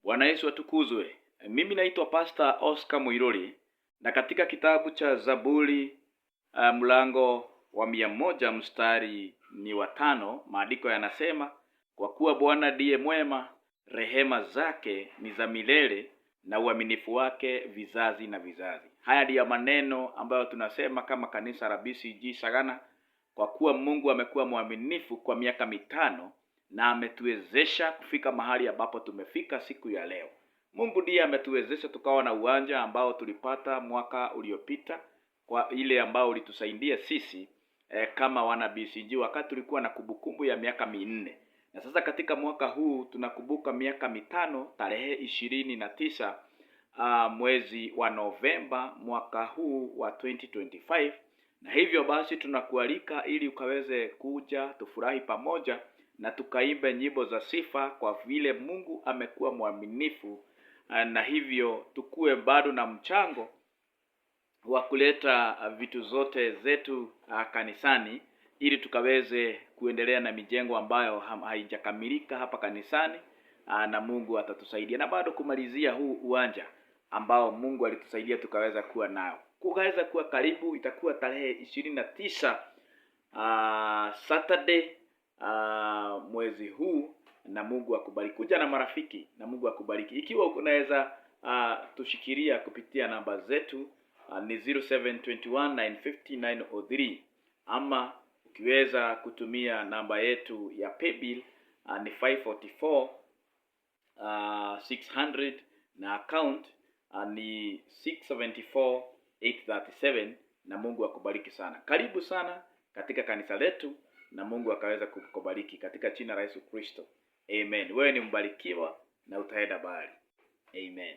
Bwana Yesu atukuzwe. Mimi naitwa Pastor Oscar Muiruri, na katika kitabu cha Zaburi mlango wa 100 mstari ni wa 5, maandiko yanasema, kwa kuwa Bwana ndiye mwema, rehema zake ni za milele na uaminifu wake vizazi na vizazi. Haya ndiyo maneno ambayo tunasema kama kanisa la BCG Sagana, kwa kuwa Mungu amekuwa mwaminifu kwa miaka 5 na ametuwezesha kufika mahali ambapo tumefika siku ya leo. Mungu ndiye ametuwezesha tukawa na uwanja ambao tulipata mwaka uliopita, kwa ile ambao ulitusaidia sisi kama wana BCG wakati tulikuwa na kumbukumbu ya miaka 4. Na sasa katika mwaka huu tunakumbuka miaka 5 tarehe 29 mwezi wa Novemba mwaka huu wa 2025. Na hivyo basi tunakualika ili ukaweze kuja tufurahi pamoja na tukaimbe nyimbo za sifa, kwa vile Mungu amekuwa mwaminifu, na hivyo tukue bado na mchango wa kuleta vitu zote zetu kanisani, ili tukaweze kuendelea na mijengo ambayo haijakamilika hapa kanisani, na Mungu atatusaidia na bado kumalizia huu uwanja ambao Mungu alitusaidia tukaweza kuwa nao. Kukaweza kuwa karibu, itakuwa tarehe 29 Saturday mwezi huu, na Mungu akubariki. Kuja na marafiki na Mungu akubariki. Ikiwa unaweza tushikilia kupitia namba zetu ni 0721950903, ama ukiweza kutumia namba yetu ya paybill ni 544 na account ni 674837, na Mungu akubariki sana. Karibu sana katika kanisa letu, na Mungu akaweza kukubariki katika jina la Yesu Kristo. Amen. Wewe ni mbarikiwa na utaenda mbali. Amen.